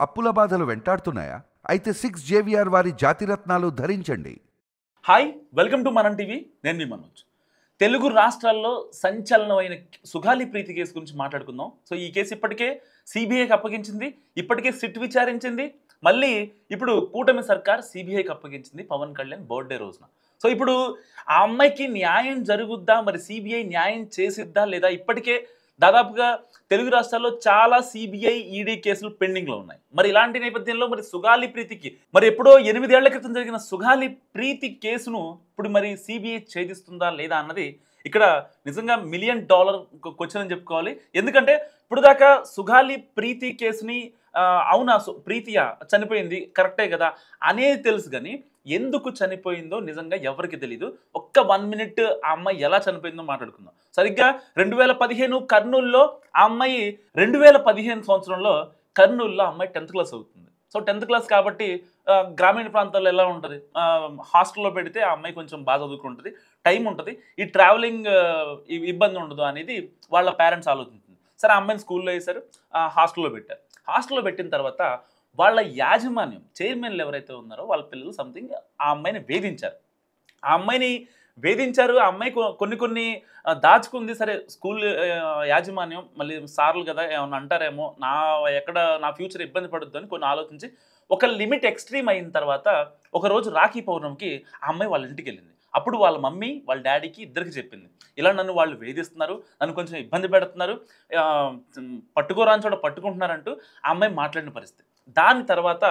అప్పుల బాధలు వెంటాడుతున్నాయా? అయితే 6 జేవిఆర్ వారి జాతిరత్నాలు ధరించండి. హాయ్, వెల్కమ్ టు మనం టీవీ. నేను మీ మనోజ్. తెలుగు రాష్ట్రాల్లో సంచలనమైన సుగాలి ప్రీతి కేసు గురించి మాట్లాడుకుందాం. సో ఈ కేసు ఇప్పటికే సిబిఐకి అప్పగించింది, ఇప్పటికే సిట్ విచారించింది, మళ్ళీ ఇప్పుడు కూటమి సర్కార్ సిబిఐకి అప్పగించింది పవన్ కళ్యాణ్ బర్త్డే రోజున. సో ఇప్పుడు ఆ అమ్మాయికి న్యాయం జరుగుద్దా, మరి సిబిఐ న్యాయం చేసిద్దా లేదా? ఇప్పటికే దాదాపుగా తెలుగు రాష్ట్రాల్లో చాలా సిబిఐ ఈడీ కేసులు పెండింగ్లో ఉన్నాయి. మరి ఇలాంటి నేపథ్యంలో మరి సుగాలి ప్రీతికి మరి ఎప్పుడో 8 ఏళ్ల క్రితం జరిగిన సుగాలి ప్రీతి కేసును ఇప్పుడు మరి సిబిఐ ఛేదిస్తుందా లేదా అన్నది ఇక్కడ నిజంగా $1 మిలియన్ క్వశ్చన్ అని చెప్పుకోవాలి. ఎందుకంటే ఇప్పుడు దాకా సుగాలి ప్రీతి కేసుని అవునా ప్రీతియా చనిపోయింది కరెక్టే కదా అనేది తెలుసు, కానీ ఎందుకు చనిపోయిందో నిజంగా ఎవరికి తెలీదు. ఒక్క 1 మినిట్ ఆ అమ్మాయి ఎలా చనిపోయిందో మాట్లాడుకుందాం. సరిగ్గా 2015 కర్నూలులో ఆ అమ్మాయి 2015 సంవత్సరంలో కర్నూలులో అమ్మాయి 10th క్లాస్ అవుతుంది. సో 10th క్లాస్ కాబట్టి గ్రామీణ ప్రాంతాల్లో ఎలా ఉంటుంది, హాస్టల్లో పెడితే ఆ అమ్మాయి కొంచెం బాగా చదువుకుంటుంది, టైం ఉంటుంది, ఈ ట్రావెలింగ్ ఇబ్బంది ఉండదు అనేది వాళ్ళ పేరెంట్స్ ఆలోచించింది. సరే ఆ అమ్మాయిని స్కూల్లో వేశారు, హాస్టల్లో పెట్టారు. హాస్టల్లో పెట్టిన తర్వాత వాళ్ళ యాజమాన్యం చైర్మన్లు ఎవరైతే ఉన్నారో వాళ్ళ పిల్లలు సంథింగ్ ఆ అమ్మాయిని వేధించారు. ఆ అమ్మాయిని వేధించారు, ఆ అమ్మాయి కొన్ని దాచుకుంది. సరే స్కూల్ యాజమాన్యం మళ్ళీ సార్లు కదా ఏమన్నా అంటారేమో, నా ఫ్యూచర్ ఇబ్బంది పడుద్దు అని కొన్ని ఆలోచించి ఒక లిమిట్ ఎక్స్ట్రీమ్ అయిన తర్వాత ఒకరోజు రాఖీ పౌర్ణమికి ఆ అమ్మాయి వాళ్ళ ఇంటికి వెళ్ళింది. అప్పుడు వాళ్ళ మమ్మీ వాళ్ళ డాడీకి ఇద్దరికి చెప్పింది, ఇలా నన్ను వాళ్ళు వేధిస్తున్నారు, నన్ను కొంచెం ఇబ్బంది పెడుతున్నారు, పట్టుకోరాని చోట పట్టుకుంటున్నారంటూ ఆ అమ్మాయి మాట్లాడిన పరిస్థితి. దాని తర్వాత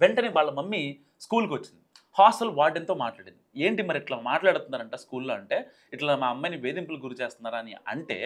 వెంటనే వాళ్ళ మమ్మీ స్కూల్కి వచ్చింది, హాస్టల్ వార్డెన్తో మాట్లాడింది. ఏంటి మరి ఇట్లా మాట్లాడుతున్నారంట స్కూల్లో, అంటే ఇట్లా మా అమ్మాయిని వేధింపులు గురి చేస్తున్నారా అని అంటే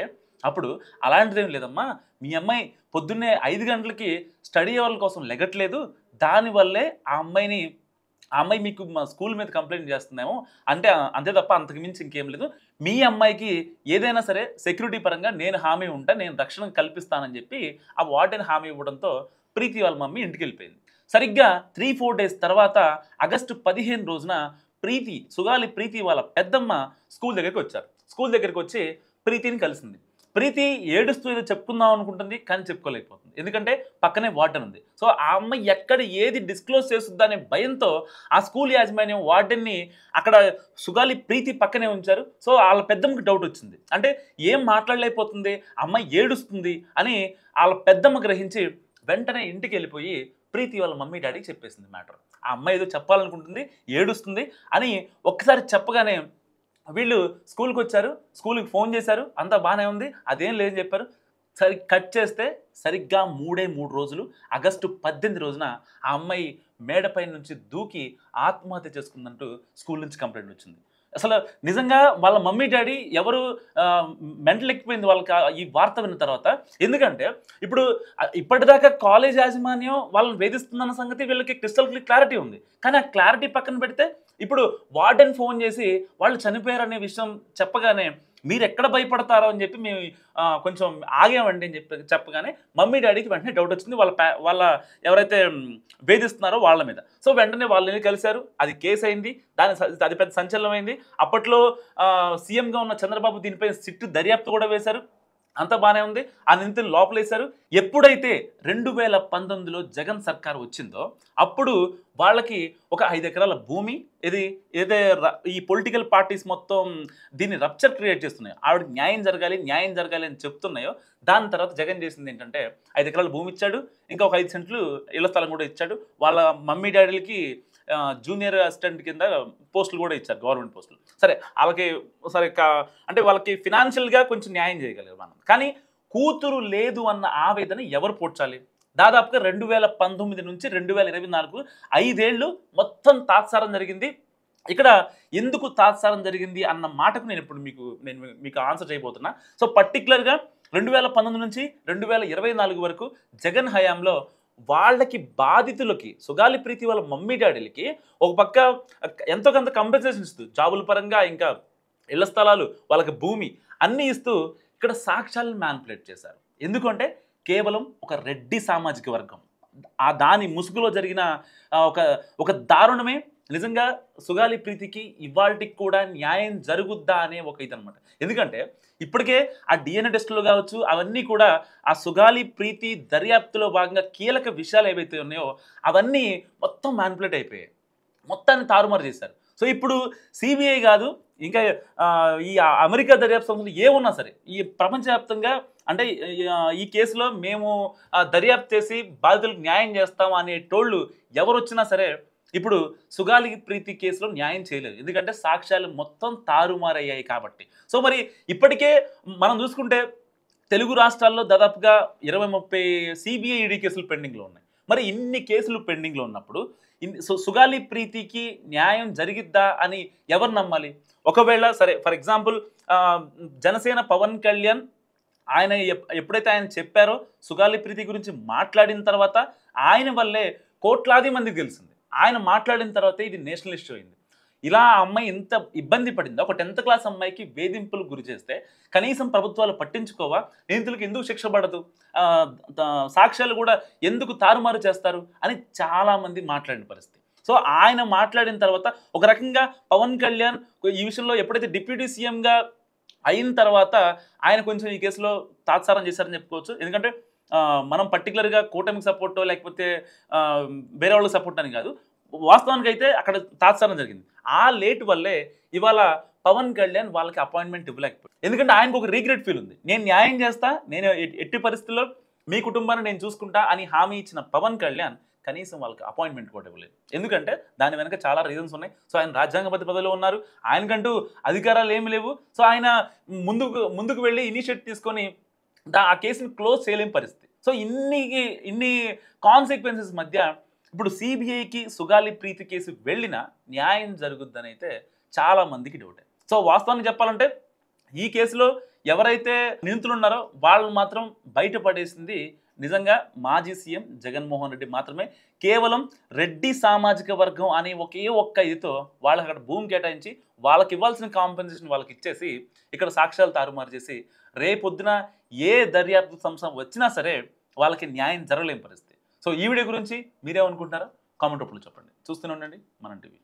అప్పుడు అలాంటిదేం లేదమ్మా, మీ అమ్మాయి పొద్దున్నే 5 గంటలకి స్టడీ అవర్ల కోసం లెగట్లేదు, దానివల్లే ఆ అమ్మాయి మీకు మా స్కూల్ మీద కంప్లైంట్ చేస్తుందేమో, అంటే అంతే తప్ప అంతకు మించి ఇంకేం లేదు. మీ అమ్మాయికి ఏదైనా సరే సెక్యూరిటీ పరంగా నేను హామీ ఉంటా, నేను రక్షణ కల్పిస్తానని చెప్పి ఆ వార్డెన్ హామీ ఇవ్వడంతో ప్రీతి వాళ్ళ మమ్మీ ఇంటికి వెళ్ళిపోయింది. సరిగ్గా 3-4 డేస్ తర్వాత ఆగస్టు 15 రోజున సుగాలి ప్రీతి వాళ్ళ పెద్దమ్మ స్కూల్ దగ్గరికి వచ్చారు. స్కూల్ దగ్గరికి వచ్చి ప్రీతిని కలిసింది. ప్రీతి ఏడుస్తూ ఏదో చెప్పుకుందాం అనుకుంటుంది, కానీ చెప్పుకోలేకపోతుంది. ఎందుకంటే పక్కనే వార్డెన్ ఉంది. సో ఆ అమ్మాయి ఎక్కడ ఏది డిస్క్లోజ్ చేస్తుందా అనే భయంతో ఆ స్కూల్ యాజమాన్యం వార్డెన్ని అక్కడ సుగాలి ప్రీతి పక్కనే ఉంచారు. సో వాళ్ళ పెద్దమ్మకి డౌట్ వచ్చింది, అంటే ఏం మాట్లాడలేకపోతుంది, అమ్మాయి ఏడుస్తుంది అని వాళ్ళ పెద్దమ్మ గ్రహించి వెంటనే ఇంటికి వెళ్ళిపోయి ప్రీతి వాళ్ళ మమ్మీ డాడీకి చెప్పేసింది మ్యాటర్. ఆ అమ్మాయి ఏదో చెప్పాలనుకుంటుంది, ఏడుస్తుంది అని ఒక్కసారి చెప్పగానే వీళ్ళు స్కూల్కి వచ్చారు, స్కూల్కి ఫోన్ చేశారు, అంతా బాగానే ఉంది, అదేం లేదని చెప్పారు. కట్ చేస్తే సరిగ్గా 3 రోజులు ఆగస్టు 18 రోజున ఆ అమ్మాయి మేడపై నుంచి దూకి ఆత్మహత్య చేసుకుందంటూ స్కూల్ నుంచి కంప్లైంట్ వచ్చింది. అసలు నిజంగా వాళ్ళ మమ్మీ డాడీ ఎవరు మెంటల్ ఎక్కిపోయింది వాళ్ళకి ఈ వార్త విన్న తర్వాత. ఎందుకంటే ఇప్పుడు ఇప్పటిదాకా కాలేజ్ యాజమాన్యం వాళ్ళని వేధిస్తుందన్న సంగతి వీళ్ళకి క్రిస్టల్ క్లారిటీ ఉంది, కానీ ఆ క్లారిటీ పక్కన పెడితే ఇప్పుడు వార్డెన్ ఫోన్ చేసి వాళ్ళు చనిపోయారనే విషయం చెప్పగానే మీరు ఎక్కడ భయపడతారో అని చెప్పి మేము కొంచెం ఆగామండి అని చెప్పగానే మమ్మీ డాడీకి వెంటనే డౌట్ వచ్చింది వాళ్ళ ఎవరైతే వేధిస్తున్నారో వాళ్ళ మీద. సో వెంటనే వాళ్ళని కలిశారు, అది కేసు అయింది, అది పెద్ద సంచలనమైంది. అప్పట్లో సీఎంగా ఉన్న చంద్రబాబు దీనిపై సిట్టు దర్యాప్తు కూడా వేశారు, అంత బాగానే ఉంది, ఆ నిందితులు లోపలేశారు. ఎప్పుడైతే 2019లో జగన్ సర్కార్ వచ్చిందో అప్పుడు వాళ్ళకి ఒక 5 ఎకరాల భూమి, ఏదే ఈ పొలిటికల్ పార్టీస్ మొత్తం దీన్ని రప్చర్ క్రియేట్ చేస్తున్నాయి, ఆవిడకి న్యాయం జరగాలి అని చెప్తున్నాయో, దాని తర్వాత జగన్ చేసింది ఏంటంటే 5 ఎకరాల భూమి ఇచ్చాడు, ఇంకా ఒక 5 సెంట్లు ఇళ్ల స్థలం కూడా ఇచ్చాడు. వాళ్ళ మమ్మీ డాడీలకి జూనియర్ అసిస్టెంట్ కింద పోస్టులు కూడా ఇచ్చారు, గవర్నమెంట్ పోస్టులు. సరే అంటే వాళ్ళకి ఫినాన్షియల్గా కొంచెం న్యాయం చేయగలిగారు మనం. కానీ కూతురు లేదు అన్న ఆవేదన ఎవరు పోడ్చాలి? దాదాపుగా 2019 నుంచి 2024 5 ఏళ్ళు మొత్తం తాత్సారం జరిగింది. ఇక్కడ ఎందుకు తాత్సారం జరిగింది అన్న మాటకు నేను మీకు ఆన్సర్ చేయబోతున్నా. సో పర్టికులర్గా 2019 నుంచి 2024 వరకు జగన్ హయాంలో వాళ్ళకి బాధితులకి సుగాలి ప్రీతి వాళ్ళ మమ్మీ డాడీలకి ఒక పక్క ఎంతో కొంత కంపెన్సేషన్ ఇస్తూ, జాబుల పరంగా, ఇంకా ఇళ్ల స్థలాలు, వాళ్ళకి భూమి అన్నీ ఇస్తూ ఇక్కడ సాక్ష్యాలను మ్యానిపులేట్ చేశారు. ఎందుకంటే కేవలం ఒక రెడ్డి సామాజిక వర్గం దాని ముసుగులో జరిగిన ఒక దారుణమే నిజంగా సుగాలి ప్రీతికి ఇవాళకి కూడా న్యాయం జరుగుద్దా అనే ఒక ఇదనమాట. ఎందుకంటే ఇప్పటికే ఆ DNA టెస్టులు కావచ్చు అవన్నీ కూడా ఆ సుగాలి ప్రీతి దర్యాప్తులో భాగంగా కీలక విషయాలు ఏవైతే ఉన్నాయో అవన్నీ మొత్తం మ్యానిపులేట్ అయిపోయాయి, మొత్తాన్ని తారుమారు చేశారు. సో ఇప్పుడు సిబిఐ కాదు, ఇంకా ఈ అమెరికా దర్యాప్తు సంస్థలు ఏమున్నా సరే ఈ ప్రపంచవ్యాప్తంగా అంటే ఈ కేసులో మేము దర్యాప్తు చేసి బాధితులకు న్యాయం చేస్తాం అనేటోళ్ళు ఎవరు వచ్చినా సరే ఇప్పుడు సుగాలి ప్రీతి కేసులో న్యాయం చేయలేదు. ఎందుకంటే సాక్ష్యాలు మొత్తం తారుమారయ్యాయి కాబట్టి. సో మరి ఇప్పటికే మనం చూసుకుంటే తెలుగు రాష్ట్రాల్లో దాదాపుగా 20-30 సిబిఐ ఈడీ కేసులు పెండింగ్లో ఉన్నాయి. మరి ఇన్ని కేసులు పెండింగ్లో ఉన్నప్పుడు సుగాలి ప్రీతికి న్యాయం జరిగిద్దా అని ఎవరు నమ్మాలి? ఒకవేళ సరే ఫర్ ఎగ్జాంపుల్ జనసేన పవన్ కళ్యాణ్ ఆయన ఎప్పుడైతే ఆయన చెప్పారో సుగాలి ప్రీతి గురించి మాట్లాడిన తర్వాత ఆయన వల్లే కోట్లాది మందికి తెలిసింది. ఆయన మాట్లాడిన తర్వాత ఇది నేషనల్ ఇష్యూ అయింది. ఇలా ఆ అమ్మాయి ఎంత ఇబ్బంది పడిందో, ఒక 10th క్లాస్ అమ్మాయికి వేధింపులకు గురి చేస్తే కనీసం ప్రభుత్వాలు పట్టించుకోవా? నిందితులకు ఎందుకు శిక్ష పడదు? సాక్ష్యాలు కూడా ఎందుకు తారుమారు చేస్తారు అని చాలామంది మాట్లాడిన పరిస్థితి. సో ఆయన మాట్లాడిన తర్వాత ఒక రకంగా పవన్ కళ్యాణ్ ఈ విషయంలో ఎప్పుడైతే డిప్యూటీ సీఎంగా అయిన తర్వాత ఆయన కొంచెం ఈ కేసులో తాత్సారం చేశారని చెప్పుకోవచ్చు. ఎందుకంటే మనం పర్టికులర్గా కూటమికి సపోర్టో లేకపోతే వేరే వాళ్ళకి సపోర్ట్ అని కాదు, వాస్తవానికి అయితే అక్కడ తాత్సారం జరిగింది. ఆ లేట్ వల్లే ఇవాళ పవన్ కళ్యాణ్ వాళ్ళకి అపాయింట్మెంట్ ఇవ్వలేకపోయాడు. ఎందుకంటే ఆయనకు ఒక రీగ్రెట్ ఫీల్ ఉంది. నేను న్యాయం చేస్తా, నేను ఎట్టి పరిస్థితుల్లో మీ కుటుంబాన్ని నేను చూసుకుంటా అని హామీ ఇచ్చిన పవన్ కళ్యాణ్ కనీసం వాళ్ళకి అపాయింట్మెంట్ కూడా ఇవ్వలేదు. ఎందుకంటే దాని వెనక చాలా రీజన్స్ ఉన్నాయి. సో ఆయన రాజ్యాంగబద్ధ పదవిలో ఉన్నారు, ఆయనకంటూ అధికారాలు ఏమి లేవు. సో ఆయన ముందుకు వెళ్ళి ఇనిషియేటివ్ తీసుకొని ఆ కేసుని క్లోజ్ చేయలేని పరిస్థితి. సో ఇన్ని కాన్సిక్వెన్సెస్ మధ్య ఇప్పుడు సిబిఐకి సుగాలి ప్రీతి కేసు వెళ్ళినా న్యాయం జరుగుద్దని అయితే చాలా మందికి డౌటే. సో వాస్తవానికి చెప్పాలంటే ఈ కేసులో ఎవరైతే నిందితులు ఉన్నారో వాళ్ళు మాత్రం బయటపడేసింది నిజంగా మాజీ సీఎం జగన్మోహన్ రెడ్డి మాత్రమే. కేవలం రెడ్డి సామాజిక వర్గం అనే ఒకే ఒక్క ఇదితో వాళ్ళకి అక్కడ భూమి కేటాయించి వాళ్ళకి ఇవ్వాల్సిన కాంపెన్సేషన్ వాళ్ళకి ఇచ్చేసి ఇక్కడ సాక్ష్యాలు తారుమారు చేసి రేపొద్దున ఏ దర్యాప్తు సంస్థ వచ్చినా సరే వాళ్ళకి న్యాయం జరగలేని పరిస్థితి. సో ఈ వీడియో గురించి మీరేమనుకుంటున్నారో కామెంట్ రూపంలో చెప్పండి. చూస్తూనే ఉండండి మనం టీవీ.